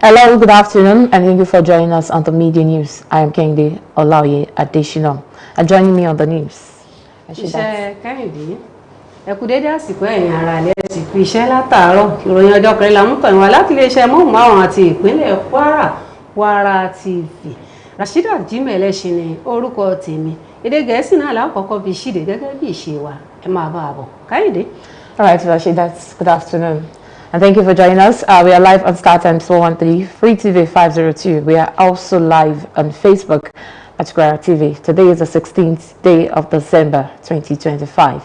Hello, good afternoon, and thank you for joining us on the Media News. I am Kehinde Olaoye Adesina, and joining me on the news. Iṣẹ́ Kẹ́hìndé ẹ kú dédé àsìkò ẹ̀yin ará ilé ti kú iṣẹ́ látàárọ̀ ìròyìn ọjọ́ kẹrin la mú tọ̀ wá láti iléeṣẹ́ móhùnmáwòrán àti ìpínlẹ̀ Kwara TV. Rasheedat Jimoh Ẹlẹ́ṣin ni orúkọ tèmi. Èdè Gẹ̀ẹ́sì náà la kọ́kọ́ fi ṣíde gẹ́gẹ́ bí ìṣe wa. Ẹ máa bá a bọ̀. Kẹ́hìndé. All right, Rasheedat, good afternoon. And thank you for joining us. We are live on Star Times 413, Free TV 502. We are also live on Facebook at Kwara TV. Today is the 16th day of December 2025.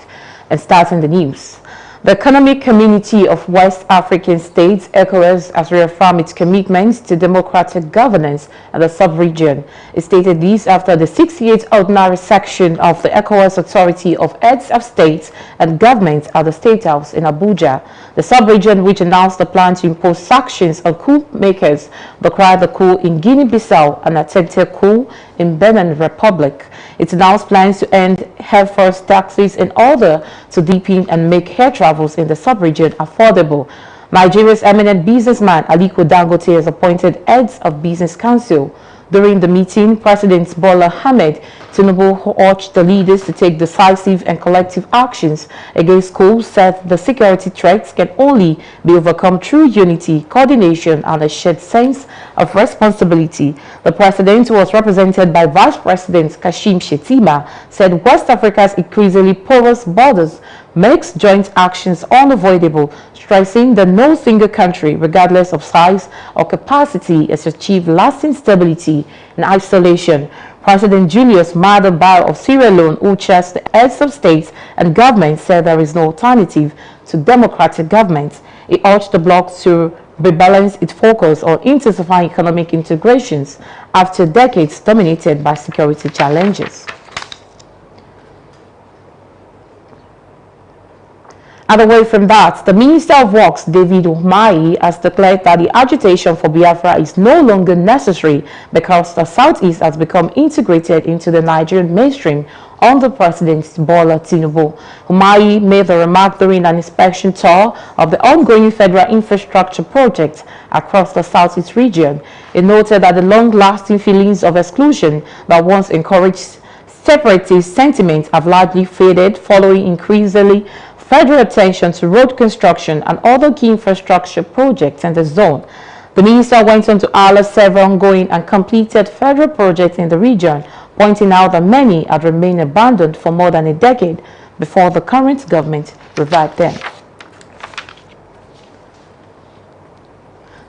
And starting the news. The Economic Community of West African States, ECOWAS, has reaffirmed its commitments to democratic governance in the sub-region. It stated this after the 68th ordinary section of the ECOWAS Authority of Heads of States and Governments at the State House in Abuja. The sub-region, which announced the plan to impose sanctions on coup makers, decried the coup in Guinea-Bissau and attempted coup in Benin Republic. It announced plans to end air force taxes in order to deepen and make air travels in the sub-region affordable. Nigeria's eminent businessman Aliko Dangote has appointed heads of business council. During the meeting, President Bola Ahmed Tinubu urged the leaders to take decisive and collective actions against coups, said the security threats can only be overcome through unity, coordination, and a shared sense of responsibility. The president, who was represented by Vice President Kashim Shettima, said West Africa's increasingly porous borders makes joint actions unavoidable, stressing that no single country, regardless of size or capacity, has achieved lasting stability in isolation. President Julius Maada Bio of Sierra Leone, who chairs the heads of states and governments, said there is no alternative to democratic government. He urged the bloc to rebalance its focus on intensifying economic integrations after decades dominated by security challenges. And away from that, the Minister of Works, David Umahi, has declared that the agitation for Biafra is no longer necessary because the Southeast has become integrated into the Nigerian mainstream under President Bola Tinubu. Umahi made the remark during an inspection tour of the ongoing federal infrastructure project across the Southeast region. He noted that the long-lasting feelings of exclusion that once encouraged separatist sentiments have largely faded following increasingly federal attention to road construction and other key infrastructure projects in the zone. The minister went on to highlight several ongoing and completed federal projects in the region, pointing out that many had remained abandoned for more than a decade before the current government revived them.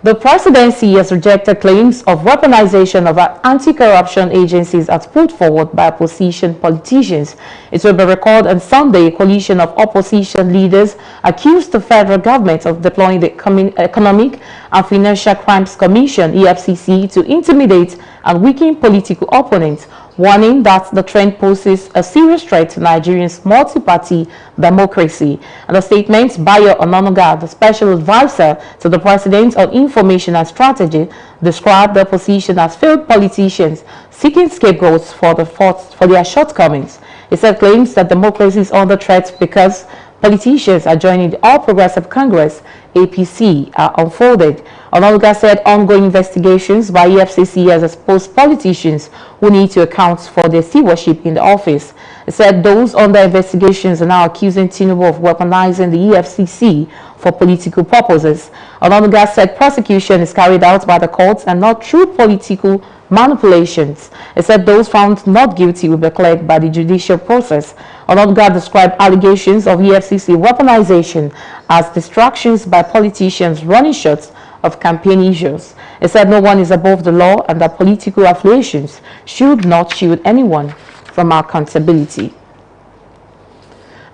The presidency has rejected claims of weaponization of anti-corruption agencies as put forward by opposition politicians. It will be recorded on Sunday a coalition of opposition leaders accused the federal government of deploying the Economic and Financial Crimes Commission, EFCC, to intimidate and weaken political opponents, warning that the trend poses a serious threat to Nigeria's multi-party democracy. And the statement, Bayo Ononuga, the special advisor to the president on information and strategy, described the opposition as failed politicians seeking scapegoats for their shortcomings. He said claims that democracy is under threat because politicians are joining the All Progressive Congress, APC, are unfolded. Ononuga said ongoing investigations by EFCC has exposed politicians who need to account for their stewardship in the office. He said those under investigations are now accusing Tinubu of weaponizing the EFCC for political purposes. Ononuga said prosecution is carried out by the courts and not through political manipulations. He said those found not guilty will be cleared by the judicial process. Ononuga described allegations of EFCC weaponization as distractions by politicians running short of campaign issues. He said no one is above the law and that political affiliations should not shield anyone from accountability.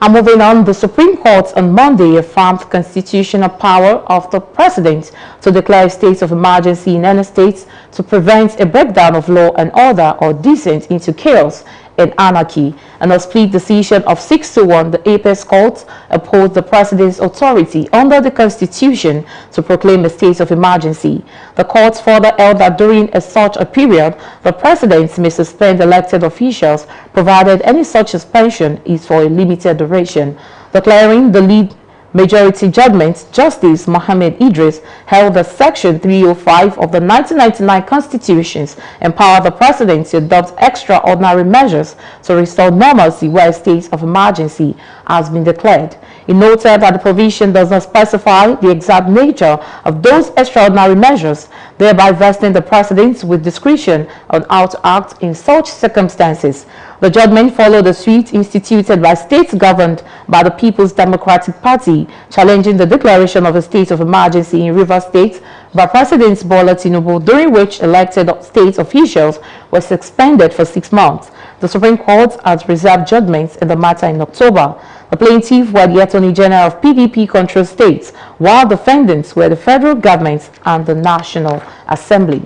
And moving on, the Supreme Court on Monday affirmed constitutional power of the President to declare a state of emergency in any states to prevent a breakdown of law and order or descent into chaos and anarchy. And a split decision of 6-1, the Apex Court upheld the President's authority under the Constitution to proclaim a state of emergency. The court further held that during such a period, the President may suspend elected officials, provided any such suspension is for a limited duration, declaring the Majority judgment, Justice Mohammed Idris held that Section 305 of the 1999 Constitution empowered the President to adopt extraordinary measures to restore normalcy where a state of emergency has been declared. He noted that the provision does not specify the exact nature of those extraordinary measures, thereby vesting the President with discretion on how to act in such circumstances. The judgment followed a suit instituted by states governed by the People's Democratic Party, challenging the declaration of a state of emergency in Rivers State by President Bola Tinubu, during which elected state officials were suspended for 6 months. The Supreme Court has reserved judgments in the matter in October. The plaintiff were the Attorney General of PDP-controlled states, while defendants were the federal government and the National Assembly.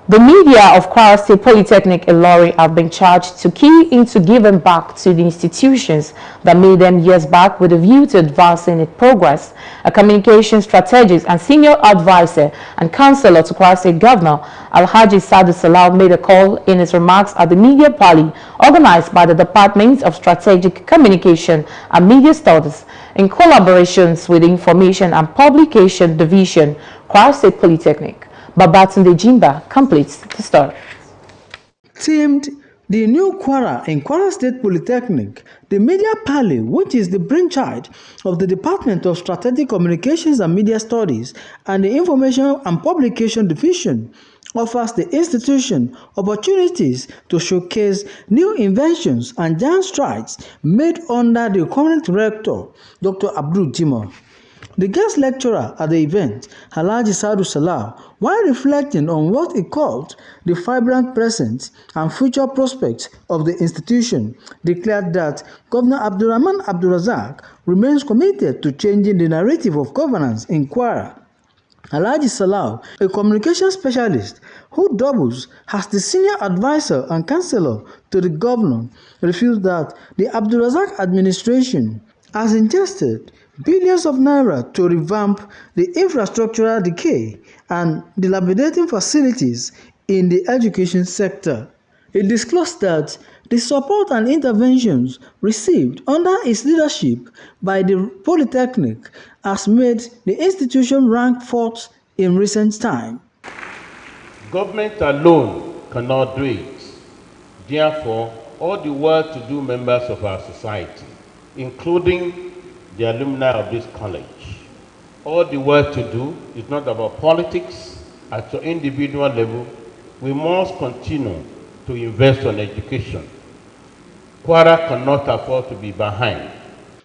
The media of Kwara State Polytechnic Ilorin have been charged to key into giving back to the institutions that made them years back with a view to advancing its progress. A communication strategist and senior advisor and counselor to Kwara State Governor Alhaji Sadu Salau made a call in his remarks at the media party organized by the Department of Strategic Communication and Media Studies in collaborations with the Information and Publication Division, Kwara State Polytechnic. Babatunde Jimba completes the story. Themed The New Kwara in Kwara State Polytechnic, the Media Parley, which is the brainchild of the Department of Strategic Communications and Media Studies and the Information and Publication Division, offers the institution opportunities to showcase new inventions and giant strides made under the current rector, Dr. Abdul Jimoh. The guest lecturer at the event, Alhaji Sadu Salau, while reflecting on what he called the vibrant present and future prospects of the institution, declared that Governor Abdurrahman Abdulrazak remains committed to changing the narrative of governance in Kwara. Alhaji Salau, a communication specialist who doubles as the senior advisor and counselor to the governor, refused that the Abdulrazak administration has ingested billions of naira to revamp the infrastructural decay and dilapidating facilities in the education sector. He disclosed that the support and interventions received under his leadership by the Polytechnic has made the institution rank fourth in recent time. Government alone cannot do it. Therefore, all the well-to-do members of our society, including the alumni of this college, all the work to do is not about politics. At the individual level, we must continue to invest on education. Kwara cannot afford to be behind.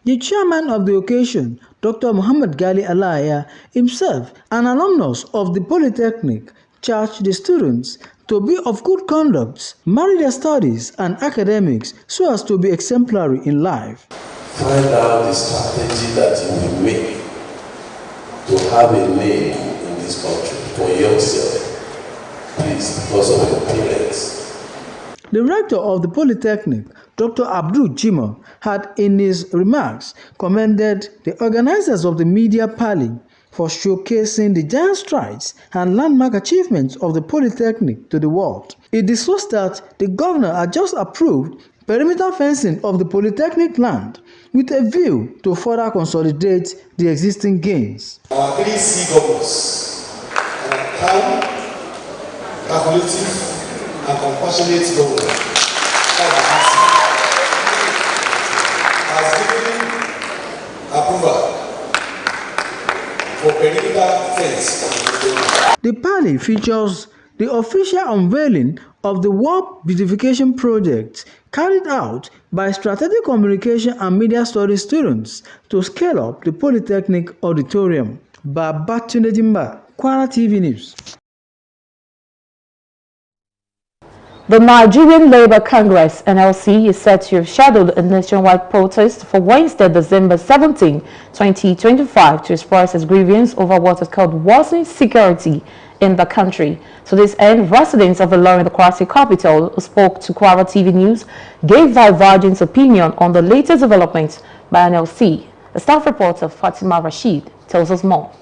The chairman of the occasion, Dr. Muhammad Gali Alaya, himself an alumnus of the Polytechnic, charged the students to be of good conduct, marry their studies and academics so as to be exemplary in life. Find out the strategy that you will make to have a name in this country for yourself, please, because of your parents. The rector of the Polytechnic, Dr. Abdul Jimoh, had in his remarks commended the organizers of the media parley for showcasing the giant strides and landmark achievements of the Polytechnic to the world. He disclosed that the governor had just approved perimeter fencing of the Polytechnic land with a view to further consolidate the existing gains. Our 3C governors are calm, calculative, and compassionate governors has given approval for perimeter fence. The parley features the official unveiling of the Warp Beautification Project carried out by Strategic Communication and Media Studies students to scale up the Polytechnic Auditorium. Babatunde Jimba, Kwara TV News. The Nigerian Labour Congress (NLC) is set to have scheduled a nationwide protest for Wednesday, December 17, 2025, to express its grievance over what is called worsening security in the country. To this end, residents of Ilorin, the Kwara State capital, who spoke to Kwara TV News, gave divergent opinion on the latest developments by NLC. The staff reporter Fatima Rashid tells us more.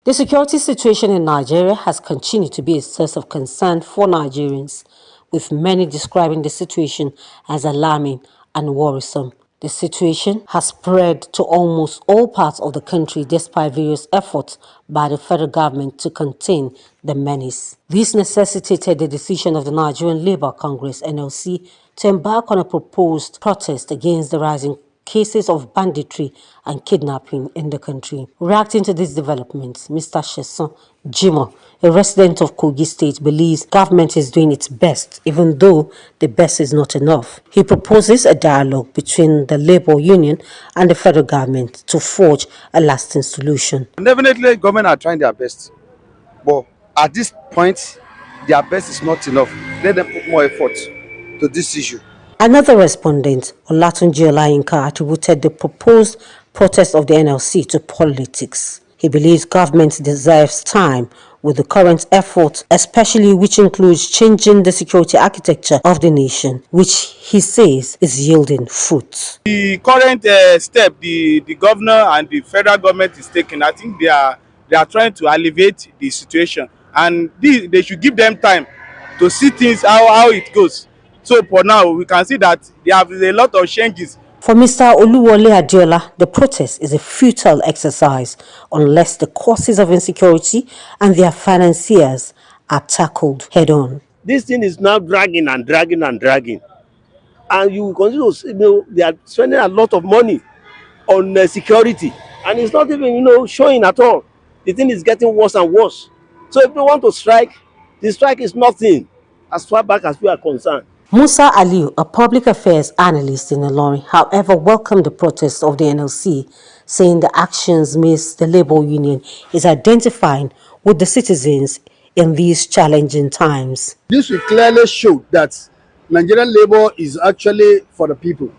The security situation in Nigeria has continued to be a source of concern for Nigerians, with many describing the situation as alarming and worrisome. The situation has spread to almost all parts of the country despite various efforts by the federal government to contain the menace. This necessitated the decision of the Nigerian Labour Congress (NLC) to embark on a proposed protest against the rising cases of banditry and kidnapping in the country. Reacting to these developments, Mr. Sheson Jimo, a resident of Kogi State, believes government is doing its best, even though the best is not enough. He proposes a dialogue between the labor union and the federal government to forge a lasting solution. Definitely, government are trying their best, but at this point, their best is not enough. Let them put more effort to this issue. Another respondent, Olatunji Olayinka, attributed the proposed protest of the NLC to politics. He believes government deserves time with the current effort, especially which includes changing the security architecture of the nation, which he says is yielding fruit. The current step the governor and the federal government is taking, I think they are trying to alleviate the situation, and they should give them time to see things how it goes. So for now, we can see that there have been a lot of changes. For Mr. Oluwole Adiola, the protest is a futile exercise unless the causes of insecurity and their financiers are tackled head-on. This thing is now dragging and dragging and dragging. And you continue to see, they are spending a lot of money on security. And it's not even, showing at all. The thing is getting worse and worse. So if they want to strike, the strike is nothing as far back as we are concerned. Musa Aliu, a public affairs analyst in Ilorin, however, welcomed the protest of the NLC, saying the actions miss the labor union is identifying with the citizens in these challenging times. This will clearly show that Nigerian labor is actually for the people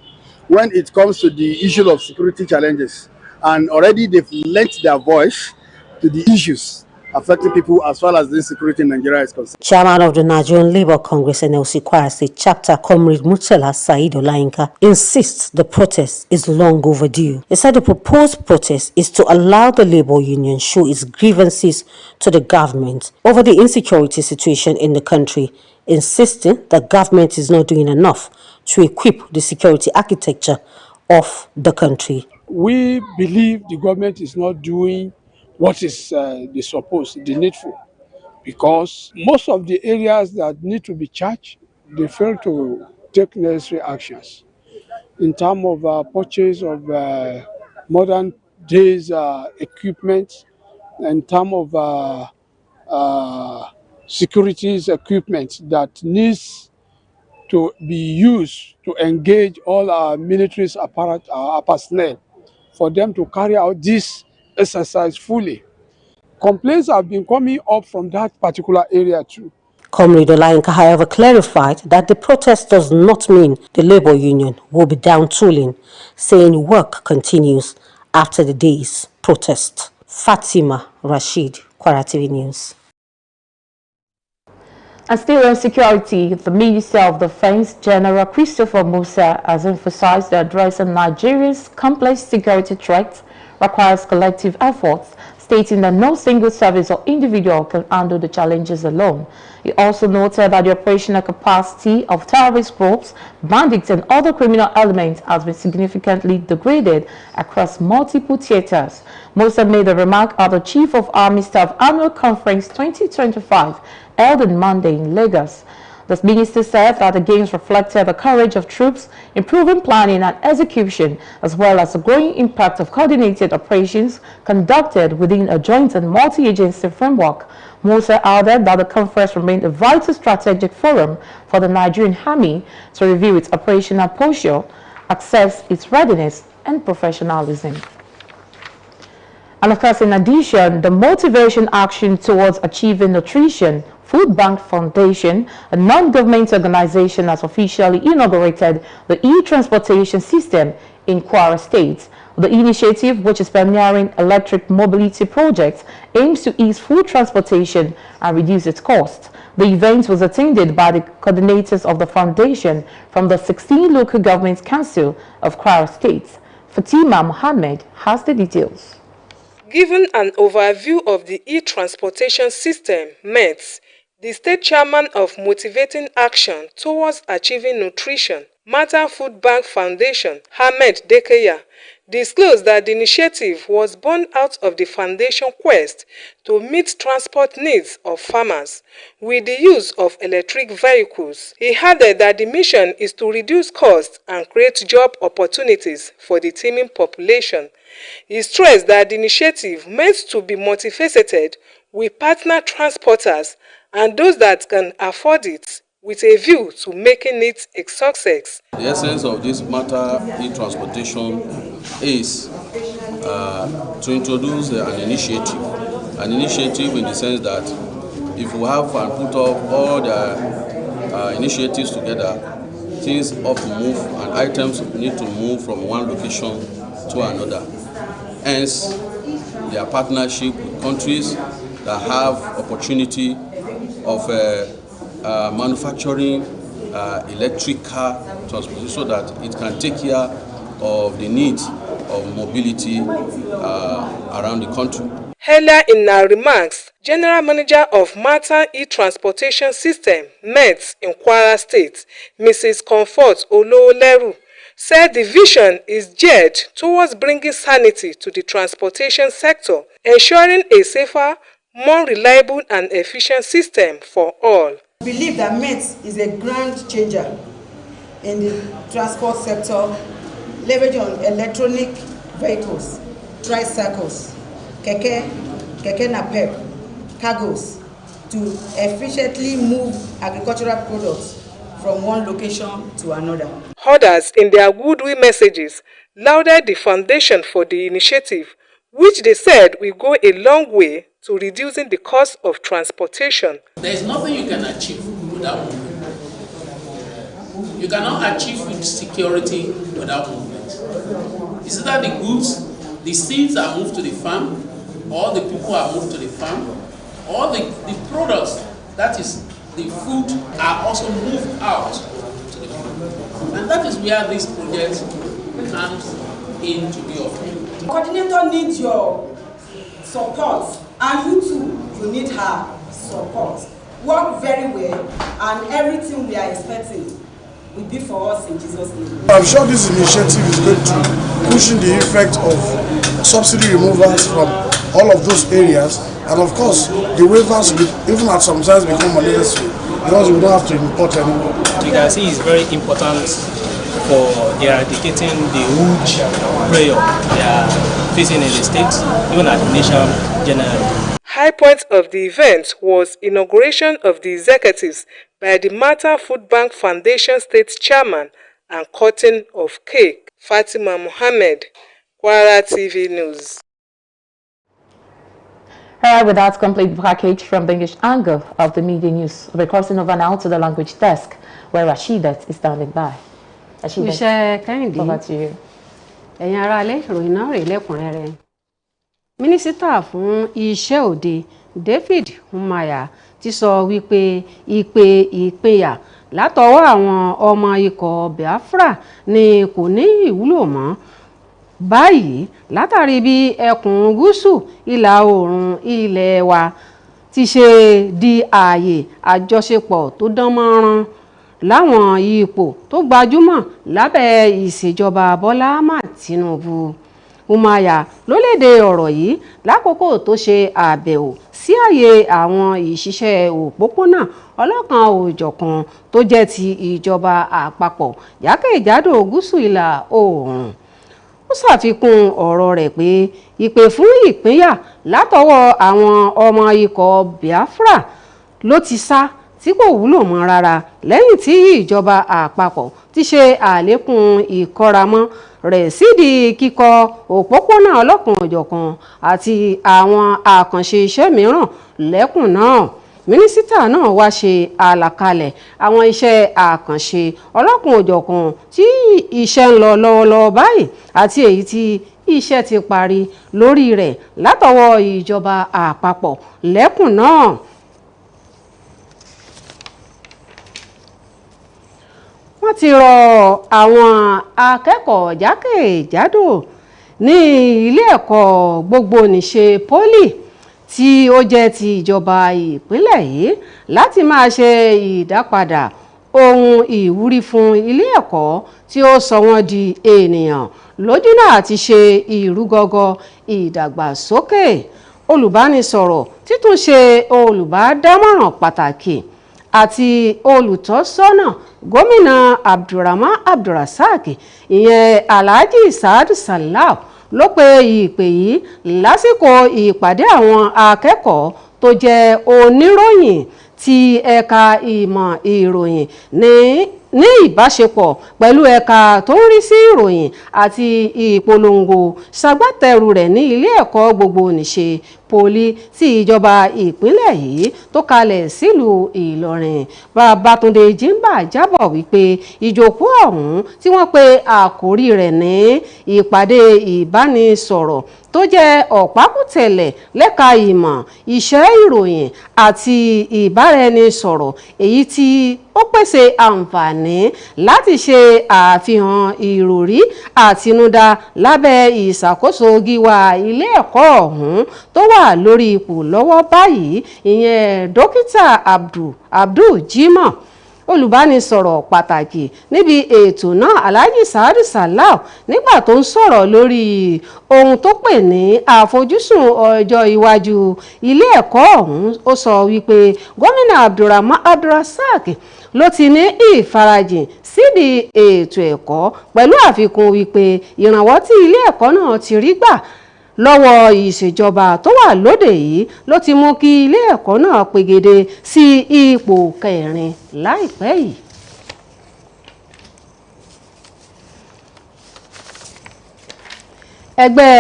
when it comes to the issue of security challenges. And already they've lent their voice to the issues affecting people as far as the insecurity in Nigeria is concerned. Chairman of the Nigerian Labour Congress NLC Kwara State Chapter, Comrade Murtala Said Olayinka, insists the protest is long overdue. He said the proposed protest is to allow the labour union show its grievances to the government over the insecurity situation in the country, insisting that government is not doing enough to equip the security architecture of the country. We believe the government is not doing what is the supposed, the needful, because most of the areas that need to be charged, they fail to take necessary actions in terms of purchase of modern days equipment, in terms of securities equipment that needs to be used to engage all our military personnel for them to carry out this exercise fully. Complaints have been coming up from that particular area too. Comrade Olayinka, however, clarified that the protest does not mean the labour union will be down tooling, saying work continues after the day's protest. Fatima Rashid, Kwara TV News. And still on security, the Minister of Defense, General Christopher Musa, has emphasized that addressing Nigeria's complex security threats requires collective efforts, stating that no single service or individual can handle the challenges alone. He also noted that the operational capacity of terrorist groups, bandits, and other criminal elements has been significantly degraded across multiple theaters. Musa made the remark at the Chief of Army Staff Annual Conference 2025 held on Monday in Lagos. The minister said that the games reflected the courage of troops, improving planning and execution, as well as the growing impact of coordinated operations conducted within a joint and multi-agency framework. Musa added that the conference remained a vital strategic forum for the Nigerian Army to review its operational posture, assess its readiness and professionalism. And of course, in addition, the Motivation Action Towards Achieving Nutrition Food Bank Foundation, a non-government organization, has officially inaugurated the e-transportation system in Kwara State. The initiative, which is pioneering electric mobility projects, aims to ease food transportation and reduce its cost. The event was attended by the coordinators of the foundation from the 16 local government council of Kwara State. Fatima Mohammed has the details. Given an overview of the e-transportation system, METS, the state chairman of Motivating Action Towards Achieving Nutrition, Mata Food Bank Foundation, Ahmed Dekeya, disclosed that the initiative was born out of the foundation quest to meet transport needs of farmers with the use of electric vehicles. He added that the mission is to reduce costs and create job opportunities for the teeming population. He stressed that the initiative meant to be multifaceted with partner transporters and those that can afford it, with a view to making it a success. The essence of this matter e-transportation is to introduce an initiative in the sense that if we have and put up all the initiatives together, things ought to move and items need to move from one location to another. Hence, their partnership with countries that have opportunity of manufacturing electric car transportation so that it can take care of the needs of mobility around the country. Earlier in her remarks, General Manager of Mata E-Transportation System, MET in Kwara State, Mrs. Comfort Ololeru, said the vision is geared towards bringing sanity to the transportation sector, ensuring a safer, more reliable and efficient system for all. I believe that MET is a grand changer in the transport sector, leveraging on electronic vehicles, tricycles, keke napep, cargos, to efficiently move agricultural products from one location to another. Others, in their goodwill messages, lauded the foundation for the initiative, which they said will go a long way to reducing the cost of transportation. There is nothing you can achieve without movement. You cannot achieve food security without movement. It's either the goods, the seeds are moved to the farm, or the people are moved to the farm, or the products, that is the food, are also moved out to the people. And that is where this project comes in to be of. The coordinator needs your support, and you too, you need her support. Work very well, and everything we are expecting will be for us in Jesus' name. I'm sure this initiative is going to push in the effect of subsidy removals from all of those areas, and of course the waivers will even at some times become unnecessary because we don't have to import anymore. You can see it's very important for eradicating the huge prayer they are facing in the states, even at the nation generally. High point of the event was inauguration of the executives by the Mata Food Bank Foundation State Chairman and cutting of cake. Fatima Mohammed, Kwara TV News. Alright, with that complete package from the English angle of the media news, we're crossing over now to the language desk, where Rashidat is standing by. Rashidat, over to you. Ẹ̀yin ará ilé, ìròyìn náà rèé lẹ́kùnrẹ́rẹ́. Mínísítà fún iṣẹ́ òde David Umahi ti sọ wípé ìpínyà látọwọ́ àwọn ọmọ ikọ̀ Biafra ni kò ní ìwúlò mọ́ báyìí látàrí bí ẹkùn gúúsù ìlà oòrùn ilẹ̀ wa ti ṣe di ààyè àjọṣepọ̀ tó dán mọ́rán láwọn ipò tó gbajúmọ̀ lábẹ́ ìṣèjọba Bọ́lá Ahmed Tinubu. Umahi ló léde ọ̀rọ̀ yìí lákòókò tó ṣe àbẹ̀wò sí àyè àwọn ìṣiṣẹ́ òpópónà ọlọ́kan òjọ̀kan tó jẹ́ ti ìjọba àpapọ̀ jákèjádò gúúsù ìlà oòrùn. Ó ṣàfikún ọ̀rọ̀ rẹ̀ pé ìpè fún ìpínyà látọwọ́ àwọn ọmọ ikọ̀ Biafra ló ti sá tí kò wúlò mọ́ rárá lẹ́yìn tí ìjọba àpapọ̀ ti ṣe àlékún ìkọ́ramọ́ rẹ̀ sídìí kíkọ́ òpópónà ọlọ́kan-ò-jọ̀kan àti àwọn àkànṣe iṣẹ́ mìíràn lẹ́kùn náà. Mínísítà náà wá ṣe àlàkalẹ̀ àwọn iṣẹ́ àkànṣe ọlọ́kan-ò-jọ̀kan tí iṣẹ́ ń lọ lọ́wọ́lọ́wọ́ báyìí àti èyí tí iṣẹ́ ti parí lórí rẹ̀ látọwọ́ ìjọba àpapọ̀ lẹ́kùn náà. Wọ́n ti rọ àwọn akẹ́kọ̀ọ́ jákèjádò ní ilé ẹ̀kọ́ gbogbonìṣe poli tí ó jẹ́ ti ìjọba ìpínlẹ̀ yìí láti máa ṣe ìdápadà ohun ìwúrí fún ilé ẹ̀kọ́ tí ó sọ wọ́n di ènìyàn lójúnà àti ṣe ìrúgọ́gọ́ ìdàgbàsókè. Olùbánisọ̀rọ̀ títún ṣe olùbádámọ̀ràn pàtàkì àti olùtọ́sọ́nà gómìnà Abdulrahman Abdulrasaq ìyẹn Alhaji Saadu Salau ló pe ìpè yìí lásìkò ìpàdé àwọn akẹ́kọ̀ọ́ tó jẹ́ oníròyìn ti ẹ̀ka ìmọ̀ ìròyìn ní ìbáṣepọ̀ pẹ̀lú ẹ̀ka tó ń rí sí ìròyìn àti ìpolongo ṣagbátẹrù rẹ̀ ní ilé ẹ̀kọ́ gbogbo nìṣe poli tí ìjọba ìpínlẹ̀ yìí tó kalẹ̀ sílùú Ìlọrin. Babátúndé Jimba jábọ̀ wípé ìjókòó ọ̀hún tí wọ́n pe àkórí rẹ̀ ní ìpàdé ìbánisọ̀rọ̀ tó jẹ́ ọ̀pákùtẹ̀lẹ̀ lẹ́ka ìmọ̀ iṣẹ́ ìròyìn àti ìbáraẹnisọ̀rọ̀ èyí tí ó pèsè àǹfààní láti ṣe àfihàn ìròrí àtinúdá lábẹ́ ìṣàkóso gíwá ilé ẹ̀kọ́ ọ̀hún tó wà lórí ipò lọ́wọ́ báyìí ìyẹn dókítà Abdul Jimoh. Olùbánisọ̀rọ̀ pàtàkì níbi ètò náà Alhaji Saadu Salau nígbà tó ń sọ̀rọ̀ lórí ohun tó pè ní àfojúsùn ọjọ́ iwájú ilé ẹ̀kọ́ ọ̀hún ó sọ wípé gómìnà Abdulrahman Abdulrasaq ló ti ní ìfarajìn sídìí ètò ẹ̀kọ́ pẹ̀lú àfikún wípé ìrànwọ́ tí ilé ẹ̀kọ́ náà ti rí gbà lọ́wọ́ ìṣèjọba tó wà lóde yìí ló ti mú kí ilé ẹ̀kọ́ náà pegedé sí ipò 4 láìpẹ́ yìí. Ẹgbẹ́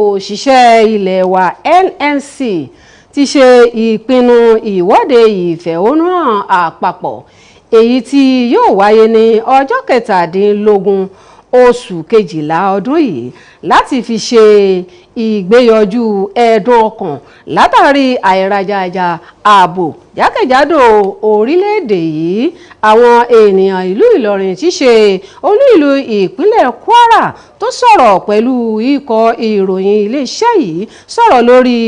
òṣìṣẹ́ ilé wa NLC ti ṣe ìpinnu ìwọ́de ìfẹ̀hónúhàn àpapọ̀ èyí tí yóò wáyé ní ọjọ́ 17 oṣù kejìlá ọdún yìí láti fi ṣe ìgbéyọjú ẹ̀dùn ọkàn látàrí àìrajajà ààbò jákèjádò orílẹ̀-èdè yìí. Àwọn ènìyàn ìlú Ìlọrin tí ṣe olú ìlú ìpínlẹ̀ Kwara tó sọ̀rọ̀ pẹ̀lú ikọ̀ ìròyìn iléeṣẹ́ yìí sọ̀rọ̀ lórí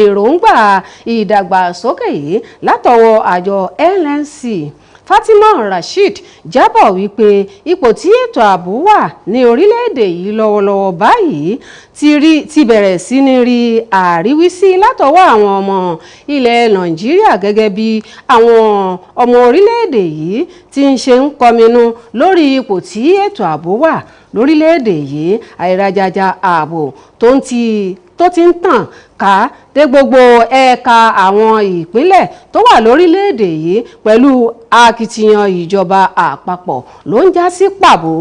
èròǹgbà ìdàgbàsókè yìí látọwọ́ àjọ NLC. Fatima Rasheed jábọ̀ wípé ipò tí ètò ààbò wà ní orílẹ̀-èdè yìí lọ́wọ́lọ́wọ́ báyìí ti bẹ̀rẹ̀ sí ní rí àríwísí látọwọ́ àwọn ọmọ ilẹ̀ Nàìjíríà gẹ́gẹ́ bí àwọn ọmọ orílẹ̀-èdè yìí ti ń ṣe ń kọminú lórí ipò tí ètò ààbò wà lórílẹ̀-èdè yìí. Àìrajajà ààbò tó ti ń tàn ká dé gbogbo ẹ̀ka àwọn ìpínlẹ̀ tó wà lórílẹ̀-èdè yìí pẹ̀lú akitiyan ìjọba àpapọ̀ ló ń já sí pàbó.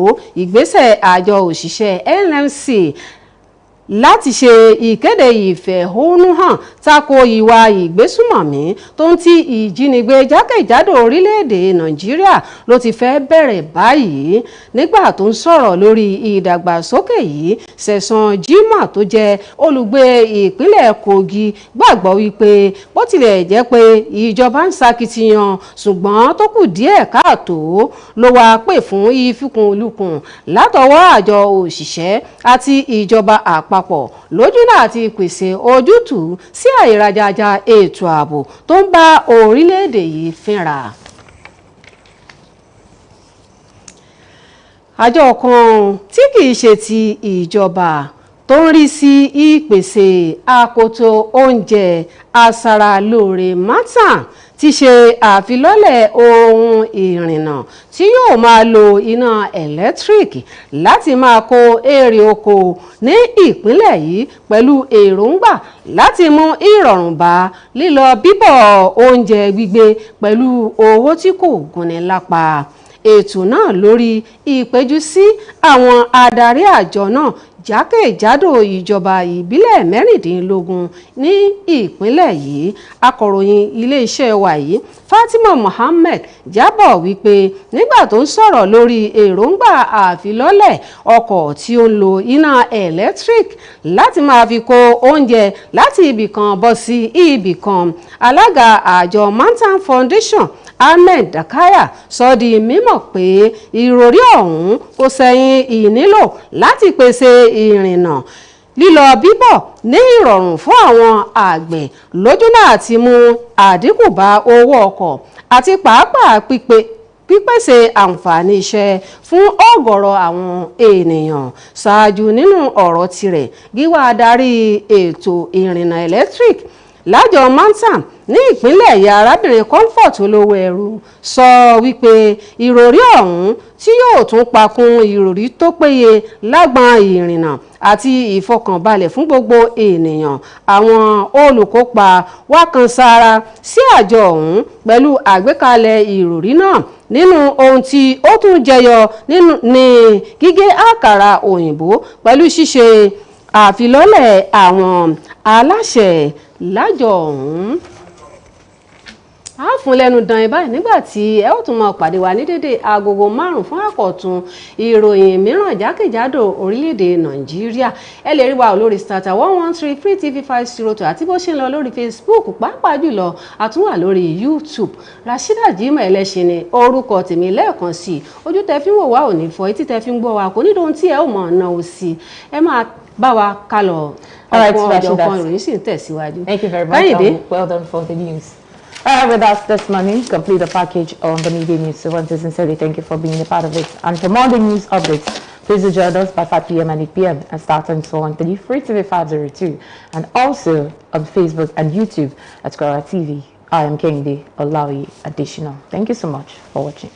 Ìgbésẹ̀ àjọ òṣìṣẹ́ NLC láti ṣe ìkéde ìfẹ̀hónúhàn tako ìwà ìgbésùmọ̀mí tó ń ti ìjínigbé jákèjádò orílẹ̀-èdè Nàìjíríà ló ti fẹ́ bẹ̀rẹ̀ báyìí. Nígbà tó ń sọ̀rọ̀ lórí ìdàgbàsókè yìí Sẹ̀san Jimoh tó jẹ́ olùgbé ìpínlẹ̀ Kogi gbàgbọ́ wípé bó tilẹ̀ jẹ́ pé ìjọba ń ṣakitiyan ṣùgbọ́n tó kù díẹ̀ káàtó ló wá pè fún ìfikùnlukùn látọwọ́ àjọ òṣìṣẹ́ àti ìjọba àpapọ̀ lójúnà àti pèsè ojútùú sí àìrajajà ètò ààbò tó ń bá orílẹ̀-èdè yìí fínra. Àjọ kan tí kìí ṣe ti ìjọba tó ń rí sí ìpèsè akoto oúnjẹ aṣaralóore mátàn ti ṣe àfilọ́lẹ̀ ohun ìrìnnà tí yóò máa lo iná ẹ̀lẹ́tíríkì láti máa kó èrè oko ní ìpínlẹ̀ yìí pẹ̀lú èròǹgbà láti mú ìrọ̀rùn bá lílọ bíbọ̀ oúnjẹ gbígbé pẹ̀lú owó tí kò gúnni lápá. Ètò náà lórí ìpéjú sí àwọn adarí àjọ náà jákèjádò ìjọba ìbílẹ̀ 16 ní ìpínlẹ̀ yìí. Akọ̀ròyìn iléeṣẹ́ wa yìí Fatima Mohammed jábọ̀ wípé nígbà tó ń sọ̀rọ̀ lórí èròǹgbà àfilọ́lẹ̀ ọkọ̀ tí ó ń lo iná ẹ̀lẹ́tíríkì láti máa fi kó oúnjẹ láti ibìkan bọ́ sí ibìkan, alága àjọ Mantan Foundation Ahmed Dakaya sọ di mímọ̀ pé ìròrí ọ̀hún kò sẹ́yìn ìnílò láti pèsè ìrìnnà lílọ bíbọ̀ ní ìrọ̀rùn fún àwọn àgbẹ̀ lójúnà àti mú àdínkù bá owó ọkọ̀ àti pàápàá pípèsè àǹfààní iṣẹ́ fún ọ̀gọ̀rọ̀ àwọn ènìyàn. Ṣáájú nínú ọ̀rọ̀ tirẹ̀, Gíwá adarí ètò ìrìnnà electric lájọ mantam ní ìpínlẹ̀ ẹ̀yà arábìnrin Comfort Olówó Ẹrú sọ wípé ìròrí ọ̀hún tí yóò tún pakún ìròrí tó péye lágbọn ìrìnnà àti ìfọkànbalẹ̀ fún gbogbo ènìyàn. Àwọn olùkópa wá kan sára sí àjọ ọ̀hún pẹ̀lú àgbékalẹ̀ ìròrí náà. Nínú ohun tí ó tún jẹyọ ní gígé àkàrà òyìnbó pẹ̀lú ṣíṣe àfilọ́lẹ̀ àwọn aláṣẹ lájọ ọ̀hún. A fún lẹ́nu dán ẹ báyìí nígbà tí ẹ ó tún máa pàdé wa ní dédé agogo 5 fún àkọ̀tun ìròyìn mìíràn jákèjádò orílẹ̀-èdè Nàìjíríà. Ẹ lè rí wa lórí starter 113 Free TV 502 àti bó ṣe ń lọ lórí Facebook, pàápàá jùlọ a tún wà lórí YouTube. Rasheedat Jimoh Ẹlẹ́ṣin ni orúkọ tèmi lẹ́ẹ̀kan sí i. Ojú tẹ fi ń wò wá ò ní fọ́, etí tẹ fi ń gbọ́ wa kò ní dohun tí ẹ ó mọ̀ ọ̀nà òsì. Ẹ máa bá wa kálọ̀ ọ̀pọ̀ ọjọ́ kan ìròyìn sì ń tẹ̀síwájú. Thank you very much. Well done for the news. With us this morning, complete the package on the media news. So once sincerely, thank you for being a part of it. And for more news updates, please do join us by 5 p.m. and 8 p.m. and start on 413 Free TV 502 and also on Facebook and YouTube at Kwara TV. I am Kingsley Olawi Additional. Thank you so much for watching.